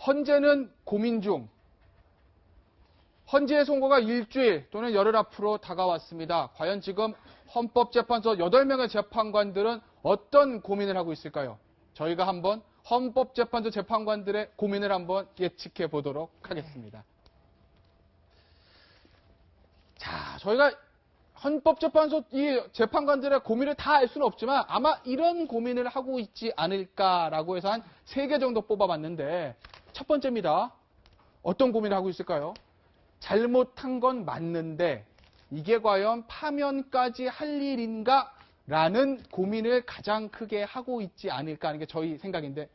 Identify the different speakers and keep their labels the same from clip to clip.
Speaker 1: 헌재는 고민 중. 헌재의 선고가 일주일 또는 열흘 앞으로 다가왔습니다. 과연 지금 헌법재판소 8명의 재판관들은 어떤 고민을 하고 있을까요? 저희가 한번 헌법재판소 재판관들의 고민을 한번 예측해 보도록 하겠습니다. 자, 저희가 헌법재판소 이 재판관들의 고민을 다 알 수는 없지만 아마 이런 고민을 하고 있지 않을까라고 해서 한 3개 정도 뽑아봤는데 첫 번째입니다. 어떤 고민을 하고 있을까요? 잘못한 건 맞는데 이게 과연 파면까지 할 일인가? 라는 고민을 가장 크게 하고 있지 않을까 하는 게 저희 생각인데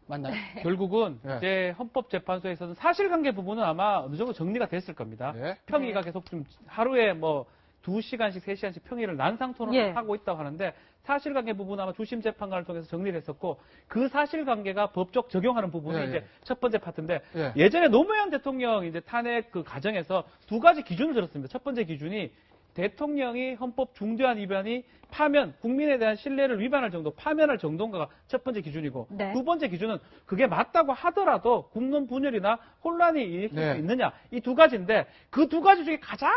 Speaker 1: 맞나요?
Speaker 2: 네.
Speaker 3: 결국은
Speaker 1: 네.
Speaker 3: 이제 헌법재판소에서는 사실관계 부분은 아마 어느 정도 정리가 됐을 겁니다.
Speaker 1: 네.
Speaker 3: 평의가 계속 좀 하루에 뭐 2시간씩, 3시간씩 평의를 난상 토론을 하고 있다고 하는데 사실관계 부분은 아마 주심 재판관을 통해서 정리를 했었고 그 사실관계가 법적 적용하는 부분이 이제 첫 번째 파트인데 예전에 노무현 대통령 이제 탄핵 그 과정에서 2가지 기준을 들었습니다. 첫 번째 기준이 대통령이 헌법 중대한 위반이 파면, 국민에 대한 신뢰를 위반할 정도, 파면할 정도인가가 첫 번째 기준이고
Speaker 2: 네.
Speaker 3: 두 번째 기준은 그게 맞다고 하더라도 국론 분열이나 혼란이 일으킬 수 있느냐 이 2가지인데 그 2가지 중에 가장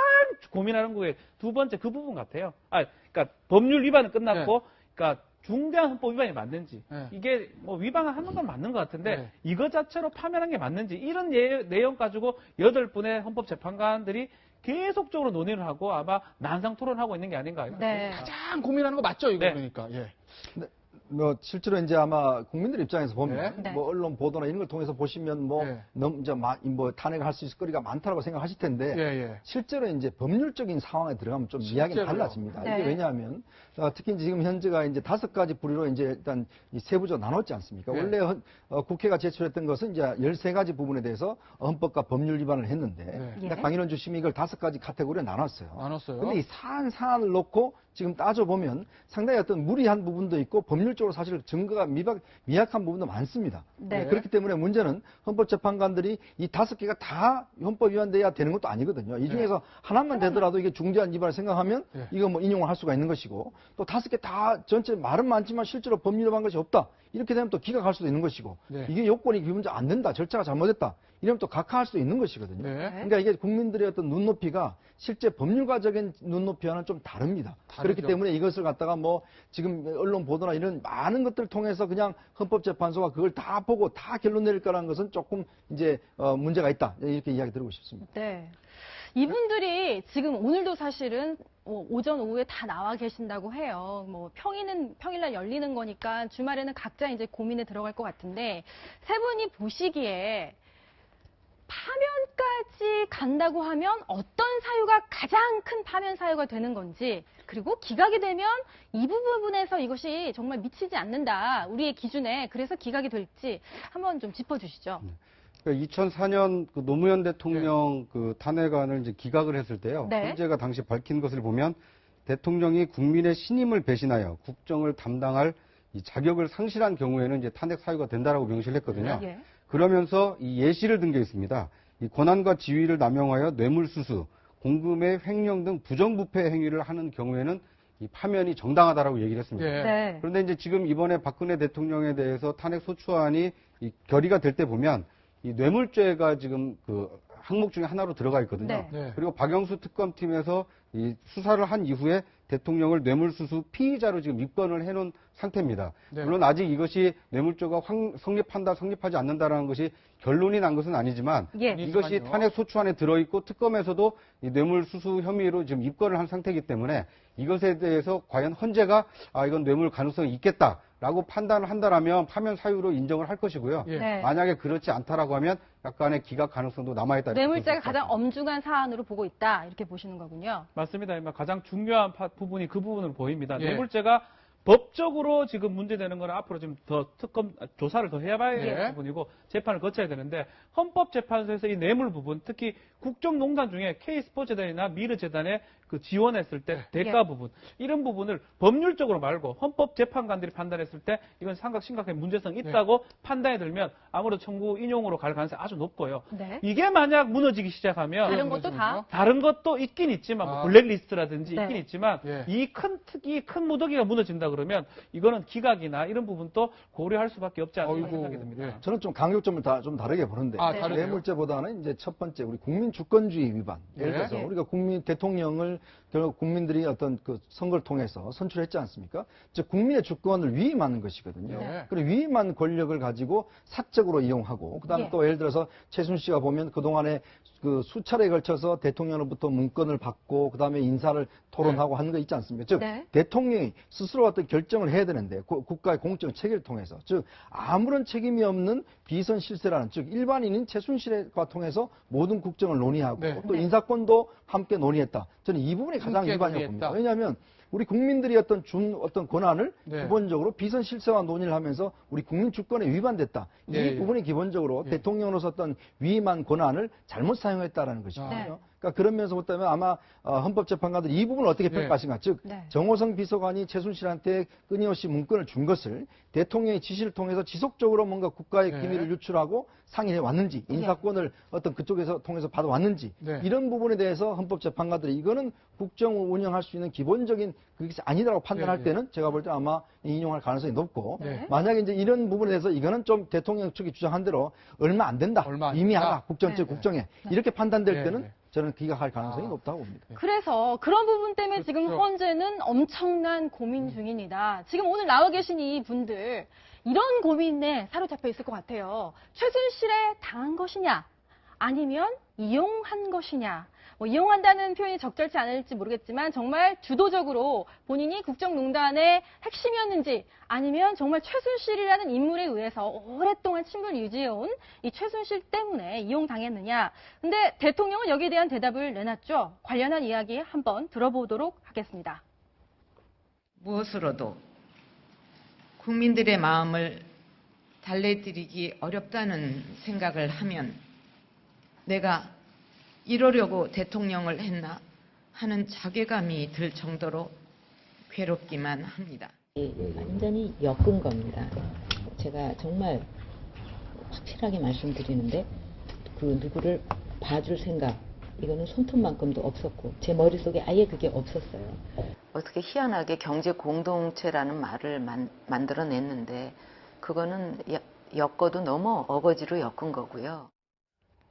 Speaker 3: 고민하는 게 두 번째 그 부분 같아요. 그러니까 법률 위반은 끝났고 그러니까 중대한 헌법 위반이 맞는지 이게 뭐 위반하는 건 맞는 것 같은데 이거 자체로 파면한 게 맞는지 이런 내용 가지고 8분의 헌법재판관들이 계속적으로 논의를 하고 아마 난상 토론하고 있는 게 아닌가.
Speaker 2: 네.
Speaker 1: 가장 고민하는 거 맞죠, 이거 그러니까.
Speaker 4: 뭐 실제로 이제 아마 국민들 입장에서 보면
Speaker 2: 네.
Speaker 4: 뭐 언론 보도나 이런 걸 통해서 보시면 뭐 너무 이제 뭐 탄핵을 할 수 있을 거리가 많다라고 생각하실 텐데 실제로 이제 법률적인 상황에 들어가면 좀 이야기가 달라집니다.
Speaker 2: 네.
Speaker 4: 이게 왜냐하면 특히 지금 현재가 이제 5가지 부류로 이제 일단 이 세부적으로 나눴지 않습니까? 원래 국회가 제출했던 것은 이제 13가지 부분에 대해서 헌법과 법률 위반을 했는데 강인원 주심이 이걸 5가지 카테고리에 나눴어요. 근데 이 사안을 놓고 지금 따져보면 상당히 어떤 무리한 부분도 있고 법률적으로 사실 증거가 미약한 부분도 많습니다. 그렇기 때문에 문제는 헌법재판관들이 이 5개가 다 헌법 위반돼야 되는 것도 아니거든요. 이 중에서 하나만 되더라도 이게 중대한 위반을 생각하면 이거 뭐 인용을 할 수가 있는 것이고 또 5개 다 전체 말은 많지만 실제로 법률 위반 것이 없다. 이렇게 되면 또 기각할 수도 있는 것이고 이게 요건이 기본적으로 안 된다. 절차가 잘못됐다. 이러면 또 각하할 수도 있는 것이거든요. 그러니까 이게 국민들의 어떤 눈높이가 실제 법률가적인 눈높이와는 좀 다릅니다. 그렇기 때문에 이것을 갖다가 뭐 지금 언론 보도나 이런 많은 것들을 통해서 그냥 헌법재판소가 그걸 다 보고 다 결론 내릴 거라는 것은 조금 이제 문제가 있다. 이렇게 이야기 드리고 싶습니다.
Speaker 2: 네. 이분들이 지금 오늘도 사실은 오전 오후에 다 나와 계신다고 해요. 뭐 평일날 열리는 거니까 주말에는 각자 이제 고민에 들어갈 것 같은데 세 분이 보시기에 파면까지 간다고 하면 어떤 사유가 가장 큰 파면 사유가 되는 건지 그리고 기각이 되면 이 부분에서 이것이 정말 미치지 않는다. 우리의 기준에 그래서 기각이 될지 한번 좀 짚어주시죠.
Speaker 5: 2004년 그 노무현 대통령 그 탄핵안을 이제 기각을 했을 때요. 헌재가 당시 밝힌 것을 보면 대통령이 국민의 신임을 배신하여 국정을 담당할 이 자격을 상실한 경우에는 이제 탄핵 사유가 된다라고 명시를 했거든요. 그러면서 이 예시를 든 게 있습니다. 이 권한과 지위를 남용하여 뇌물수수, 공금의 횡령 등 부정부패 행위를 하는 경우에는 이 파면이 정당하다라고 얘기를 했습니다. 그런데 이제 지금 이번에 박근혜 대통령에 대해서 탄핵 소추안이 이 결의가 될 때 보면 이 뇌물죄가 지금 그 항목 중에 하나로 들어가 있거든요. 그리고 박영수 특검팀에서 이 수사를 한 이후에 대통령을 뇌물수수 피의자로 지금 입건을 해놓은 상태입니다. 물론 아직 이것이 뇌물죄가 성립한다, 성립하지 않는다라는 것이 결론이 난 것은 아니지만 이것이 탄핵 소추안에 들어있고 특검에서도 이 뇌물수수 혐의로 지금 입건을 한 상태이기 때문에 이것에 대해서 과연 헌재가 이건 뇌물 가능성이 있겠다라고 판단을 한다라면 파면 사유로 인정을 할 것이고요. 만약에 그렇지 않다라고 하면 약간의 기각 가능성도 남아있다.
Speaker 2: 뇌물죄가 가장 엄중한 사안으로 보고 있다. 이렇게 보시는 거군요.
Speaker 3: 맞습니다. 가장 중요한 부분이 그 부분으로 보입니다. 뇌물죄가 법적으로 지금 문제되는 건 앞으로 좀 더 조사를 더 해봐야 될 부분이고 재판을 거쳐야 되는데 헌법재판소에서 이 뇌물 부분, 특히 국정농단 중에 K스포츠재단이나 미르재단에 그 지원했을 때 대가 부분 이런 부분을 법률적으로 말고 헌법재판관들이 판단했을 때 이건 심각하게 문제성이 있다고 판단이 들면 아무래도 청구 인용으로 갈 가능성이 아주 높고요. 이게 만약 무너지기 시작하면 다른 것도 있긴 있지만 뭐 블랙리스트라든지 있긴 있지만 이 큰 무더기가 무너진다 그러면 이거는 기각이나 이런 부분도 고려할 수밖에 없지 않을까 생각이 듭니다.
Speaker 4: 저는 좀 강요점을 좀 다르게 보는데 뇌물죄보다는 이제 첫 번째 우리 국민 주권주의 위반. 예를 들어서 우리가 대통령을 결국 국민들이 어떤 그 선거를 통해서 선출했지 않습니까? 즉 국민의 주권을 위임하는 것이거든요. 그리고 위임한 권력을 가지고 사적으로 이용하고 그다음에 또 예를 들어서 최순실씨가 보면 그동안에 그 수차례에 걸쳐서 대통령으로부터 문건을 받고 그다음에 인사를 토론하고 하는 거 있지 않습니까? 즉 대통령이 스스로 어떤 결정을 해야 되는데 국가의 공적 체계를 통해서 즉 아무런 책임이 없는 비선 실세라는 즉 일반인인 최순실과 통해서 모든 국정을 논의하고 또 인사권도 함께 논의했다. 저는 이 부분이 가장 위반이라고 봅니다. 왜냐하면 우리 국민들이 어떤 권한을 기본적으로 비선 실세와 논의를 하면서 우리 국민 주권에 위반됐다. 이 부분이 기본적으로 대통령으로서 어떤 위임한 권한을 잘못 사용했다라는 것이거든요. 그러니까 그런 면에서 보면 아마 헌법재판관들이 이 부분을 어떻게 평가하신가. 즉 정호성 비서관이 최순실한테 끊임없이 문건을 준 것을 대통령의 지시를 통해서 지속적으로 뭔가 국가의 기밀을 유출하고 상의해 왔는지 인사권을 어떤 그쪽에서 통해서 받아왔는지 이런 부분에 대해서 헌법재판관들이 이거는 국정을 운영할 수 있는 기본적인 그것이 아니라고 판단할 때는 제가 볼 때 아마 인용할 가능성이 높고 만약에 이제 이런 부분에 대해서 이거는 좀 대통령 측이 주장한 대로 얼마 안 된다. 이미 하라. 국정에 이렇게 판단될 때는 저는 기각할 가능성이 높다고 봅니다.
Speaker 2: 그래서 그런 부분 때문에 지금 현재는 엄청난 고민 중입니다. 지금 오늘 나와 계신 이 분들 이런 고민에 사로잡혀 있을 것 같아요. 최순실에 당한 것이냐 아니면 이용한 것이냐. 뭐 이용한다는 표현이 적절치 않을지 모르겠지만 정말 주도적으로 본인이 국정농단의 핵심이었는지 아니면 정말 최순실이라는 인물에 의해서 오랫동안 친분을 유지해온 이 최순실 때문에 이용당했느냐. 근데 대통령은 여기에 대한 대답을 내놨죠. 관련한 이야기 한번 들어보도록 하겠습니다.
Speaker 6: 무엇으로도 국민들의 마음을 달래드리기 어렵다는 생각을 하면 내가 이러려고 대통령을 했나 하는 자괴감이 들 정도로 괴롭기만 합니다.
Speaker 7: 완전히 엮은 겁니다. 제가 정말 확실하게 말씀드리는데 그 누구를 봐줄 생각 이거는 손톱만큼도 없었고 제 머릿속에 아예 그게 없었어요.
Speaker 8: 어떻게 희한하게 경제 공동체라는 말을 만들어냈는데 그거는 엮어도 너무 어거지로 엮은 거고요.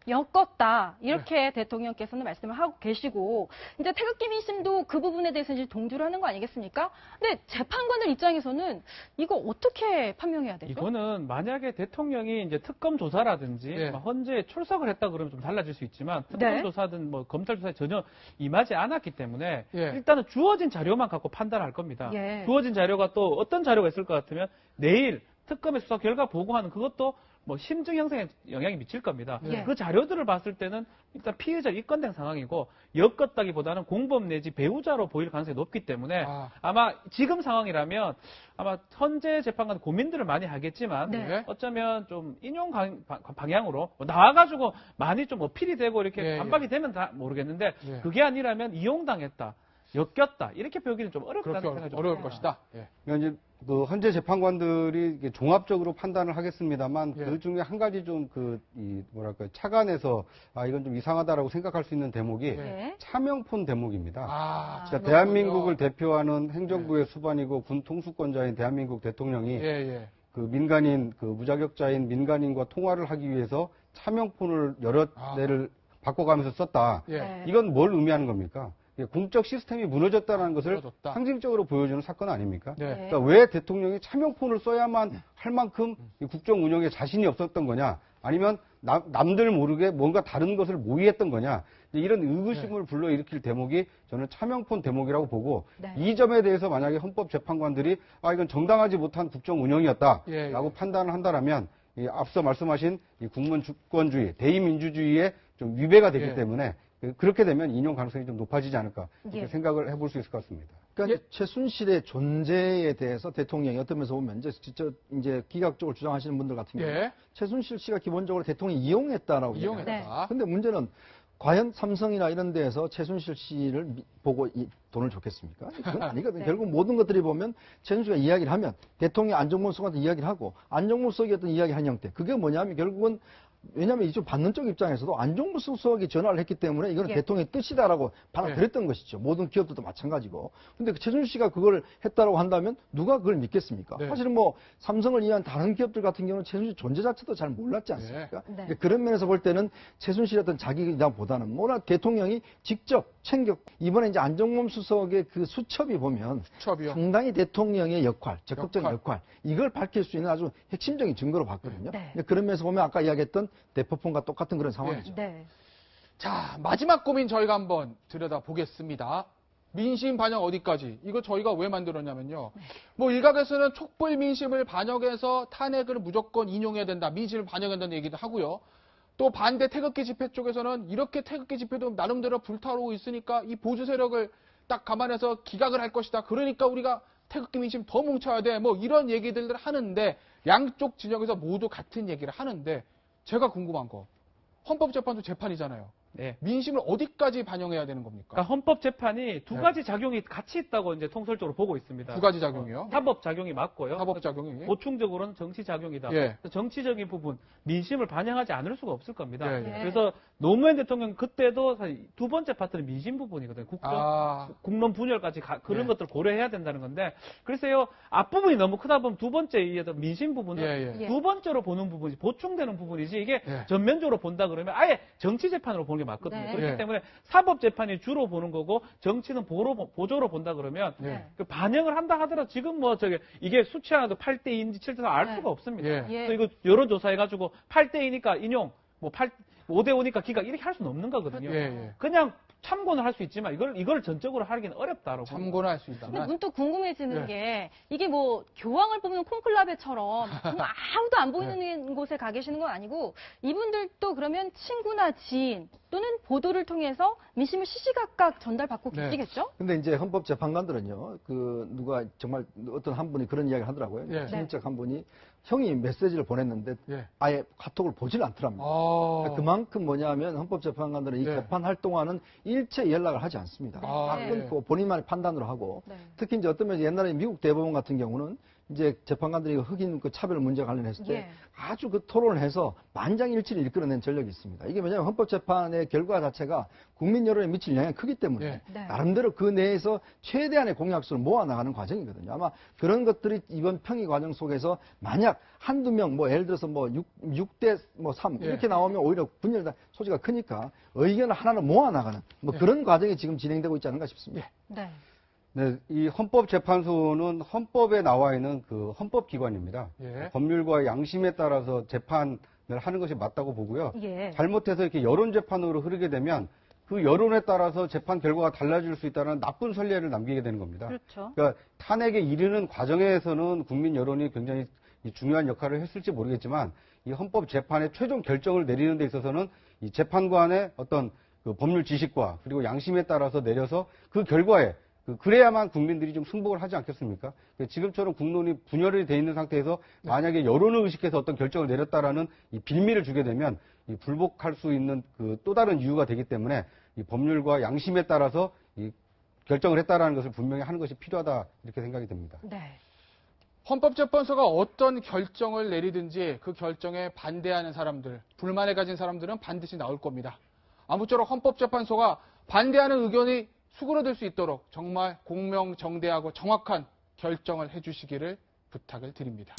Speaker 2: 엮었다. 이렇게 대통령께서는 말씀을 하고 계시고 이제 태극기 민심도 그 부분에 대해서 이제 동조를 하는 거 아니겠습니까? 근데 재판관들 입장에서는 이거 어떻게 판명해야 되죠?
Speaker 3: 이거는 만약에 대통령이 이제 특검 조사라든지 헌재에 출석을 했다 그러면 좀 달라질 수 있지만 특검 조사든 뭐 검찰 조사에 전혀 임하지 않았기 때문에 일단은 주어진 자료만 갖고 판단할 겁니다. 주어진 자료가 또 어떤 자료가 있을 것 같으면 내일 특검의 수사 결과 보고하는 그것도 뭐 심증 형성에 영향이 미칠 겁니다. 그 자료들을 봤을 때는 일단 피해자 입건된 상황이고 엮었다기보다는 공범 내지 배우자로 보일 가능성이 높기 때문에 아마 지금 상황이라면 아마 현재 재판관 고민들을 많이 하겠지만 어쩌면 좀 인용 방향으로 나와가지고 많이 좀 어필이 되고 이렇게 반박이 되면 다 모르겠는데 그게 아니라면 이용당했다. 엮였다 이렇게 보기는 좀 어렵다는 생각이 좀
Speaker 1: 어려울 것이다.
Speaker 5: 그러니까 이제 그 헌재 재판관들이 종합적으로 판단을 하겠습니다만 그 중에 한 가지 좀 착안해서 이건 좀 이상하다라고 생각할 수 있는 대목이 차명폰 대목입니다. 그러니까 대한민국을 대표하는 행정부의 수반이고 군 통수권자인 대한민국 대통령이 그 민간인 그 무자격자인 민간인과 통화를 하기 위해서 차명폰을 여러 대를 바꿔가면서 썼다. 이건 뭘 의미하는 겁니까? 공적 시스템이 무너졌다는 것을 상징적으로 보여주는 사건 아닙니까? 그러니까 왜 대통령이 차명폰을 써야만 할 만큼 국정 운영에 자신이 없었던 거냐? 아니면 남들 모르게 뭔가 다른 것을 모의했던 거냐? 이런 의구심을 불러일으킬 대목이 저는 차명폰 대목이라고 보고 이 점에 대해서 만약에 헌법재판관들이 이건 정당하지 못한 국정 운영이었다라고 판단을 한다라면 앞서 말씀하신 이 국민 주권주의, 대의민주주의에 좀 위배가 되기 때문에 그렇게 되면 인용 가능성이 좀 높아지지 않을까 이렇게 생각을 해볼 수 있을 것 같습니다.
Speaker 4: 그러니까 최순실의 존재에 대해서 대통령이 어떤 면에서 보면 이제 기각적으로 주장하시는 분들 같은 경우 최순실 씨가 기본적으로 대통령이 이용했다라고
Speaker 1: 이용했다.
Speaker 4: 근데 문제는 과연 삼성이나 이런 데에서 최순실 씨를 보고 이 돈을 줬겠습니까? 그건 아니거든요.
Speaker 2: 네.
Speaker 4: 결국 모든 것들이 보면 최순실가 이야기를 하면 대통령 안종범 수석한테 이야기를 하고 안종범 수석이 어떤 이야기를 한 형태. 그게 뭐냐면 결국은 왜냐하면 이쪽 받는 쪽 입장에서도 안종범 수석이 전화를 했기 때문에 이건
Speaker 2: 예.
Speaker 4: 대통령의 뜻이다라고 받아들였던 것이죠. 모든 기업들도 마찬가지고. 근데 최순실 씨가 그걸 했다라고 한다면 누가 그걸 믿겠습니까?
Speaker 1: 네.
Speaker 4: 사실은 뭐 삼성을 이해한 다른 기업들 같은 경우는 최순실 존재 자체도 잘 몰랐지 않습니까?
Speaker 2: 네.
Speaker 4: 그러니까 그런 면에서 볼 때는 최순실의 어떤 자기보다는 뭐라 대통령이 직접 챙겨 이번에 이제 안종범 수석의 그 수첩이 보면
Speaker 1: 수첩이요.
Speaker 4: 상당히 대통령의 역할, 적극적인 역할 이걸 밝힐 수 있는 아주 핵심적인 증거로 봤거든요.
Speaker 2: 네.
Speaker 4: 근데 그런 면에서 보면 아까 이야기했던 대포폰과 똑같은 그런 상황이죠.
Speaker 2: 네.
Speaker 1: 자, 마지막 고민 저희가 한번 들여다보겠습니다. 민심 반영 어디까지? 이거 저희가 왜 만들었냐면요. 뭐 일각에서는 촛불 민심을 반영해서 탄핵을 무조건 인용해야 된다. 민심을 반영해야 된다는 얘기도 하고요. 또 반대 태극기 집회 쪽에서는 이렇게 태극기 집회도 나름대로 불타오르고 있으니까 이 보수 세력을 딱 감안해서 기각을 할 것이다. 그러니까 우리가 태극기 민심 더 뭉쳐야 돼. 뭐 이런 얘기들을 하는데 양쪽 진영에서 모두 같은 얘기를 하는데 제가 궁금한 거. 헌법재판소 재판이잖아요.
Speaker 3: 네.
Speaker 1: 민심을 어디까지 반영해야 되는 겁니까?
Speaker 3: 그러니까 헌법재판이 두
Speaker 1: 네.
Speaker 3: 가지 작용이 같이 있다고 이제 통설적으로 보고 있습니다.
Speaker 1: 두 가지 작용이요.
Speaker 3: 사법 작용이 맞고요.
Speaker 1: 사법 작용이.
Speaker 3: 보충적으로는 정치 작용이다.
Speaker 1: 예.
Speaker 3: 그래서 정치적인 부분, 민심을 반영하지 않을 수가 없을 겁니다.
Speaker 1: 예, 예.
Speaker 3: 그래서 노무현 대통령 그때도 사실 두 번째 파트는 민심 부분이거든요. 국론 분열까지 그런
Speaker 1: 예.
Speaker 3: 것들을 고려해야 된다는 건데, 글쎄요, 앞부분이 너무 크다 보면 두 번째 이 민심 부분은
Speaker 1: 예, 예.
Speaker 3: 두 번째로 보는 부분이 보충되는 부분이지 이게
Speaker 1: 예.
Speaker 3: 전면적으로 본다 그러면 아예 정치 재판으로 보는 게 맞거든요.
Speaker 2: 네.
Speaker 3: 그렇기
Speaker 1: 예.
Speaker 3: 때문에 사법 재판이 주로 보는 거고 정치는 보조로 본다 그러면
Speaker 1: 예.
Speaker 3: 그 반영을 한다 하더라도 지금 뭐 이게 수치 하나도 8대2인지 7대4 알
Speaker 2: 네.
Speaker 3: 수가 없습니다.
Speaker 1: 예.
Speaker 2: 예.
Speaker 3: 또 이거 여론조사해가지고 8대2니까 인용, 5대5니까 기각 이렇게 할 수는 없는 거거든요.
Speaker 1: 예, 예.
Speaker 3: 그냥 참고는 할 수 있지만 이걸 전적으로 하기는 어렵다라고.
Speaker 1: 참고는 할 수
Speaker 2: 근데
Speaker 1: 있다만.
Speaker 2: 문득 궁금해지는
Speaker 1: 네.
Speaker 2: 게 이게 뭐 교황을 뽑는 콘클라베처럼 정말 아무도 안 보이는 곳에 가 계시는 건 아니고 이분들도 그러면 친구나 지인 또는 보도를 통해서 민심을 시시각각 전달받고
Speaker 1: 네.
Speaker 2: 계시겠죠?
Speaker 4: 근데 이제 헌법재판관들은요, 누가 정말 어떤 한 분이 그런 이야기를 하더라고요.
Speaker 1: 예.
Speaker 4: 친인척 한 분이 형이 메시지를 보냈는데
Speaker 1: 예.
Speaker 4: 아예 카톡을 보질 않더랍니다. 그러니까 그만큼 뭐냐면 헌법재판관들은 이
Speaker 1: 네.
Speaker 4: 재판할 동안은 일체 연락을 하지 않습니다.
Speaker 1: 아,
Speaker 4: 다
Speaker 1: 예.
Speaker 4: 끊고 본인만의 판단으로 하고
Speaker 2: 네.
Speaker 4: 특히 이제 어떤 면에서 옛날에 미국 대법원 같은 경우는 이제 재판관들이 흑인 그 차별 문제 관련했을 때
Speaker 2: 예.
Speaker 4: 아주 그 토론을 해서 만장일치를 이끌어낸 전력이 있습니다. 이게 뭐냐면 헌법재판의 결과 자체가 국민 여론에 미칠 영향이 크기 때문에
Speaker 1: 예.
Speaker 2: 네.
Speaker 4: 나름대로 그 내에서 최대한의 공약수를 모아나가는 과정이거든요. 아마 그런 것들이 이번 평의 과정 속에서 만약 한두 명, 예를 들어서 6대 3
Speaker 1: 예.
Speaker 4: 이렇게 나오면 오히려 분열된 소지가 크니까 의견을 하나를 모아나가는 그런 과정이 지금 진행되고 있지 않은가 싶습니다.
Speaker 2: 네.
Speaker 5: 네, 이 헌법재판소는 헌법에 나와 있는 그 헌법기관입니다.
Speaker 1: 예.
Speaker 5: 법률과 양심에 따라서 재판을 하는 것이 맞다고 보고요.
Speaker 2: 예.
Speaker 5: 잘못해서 이렇게 여론재판으로 흐르게 되면 그 여론에 따라서 재판 결과가 달라질 수 있다는 나쁜 선례를 남기게 되는 겁니다.
Speaker 2: 그렇죠.
Speaker 5: 그러니까 탄핵에 이르는 과정에서는 국민 여론이 굉장히 중요한 역할을 했을지 모르겠지만 이 헌법재판의 최종 결정을 내리는 데 있어서는 이 재판관의 어떤 그 법률 지식과 그리고 양심에 따라서 내려서 그 결과에 그래야만 국민들이 좀 승복을 하지 않겠습니까? 지금처럼 국론이 분열이 돼 있는 상태에서 만약에 여론을 의식해서 어떤 결정을 내렸다라는 이 빌미를 주게 되면 이 불복할 수 있는 그 또 다른 이유가 되기 때문에 이 법률과 양심에 따라서 이 결정을 했다라는 것을 분명히 하는 것이 필요하다 이렇게 생각이 됩니다.
Speaker 2: 네.
Speaker 1: 헌법재판소가 어떤 결정을 내리든지 그 결정에 반대하는 사람들, 불만을 가진 사람들은 반드시 나올 겁니다. 아무쪼록 헌법재판소가 반대하는 의견이 수그러들 수 있도록 정말 공명정대하고 정확한 결정을 해주시기를 부탁을 드립니다.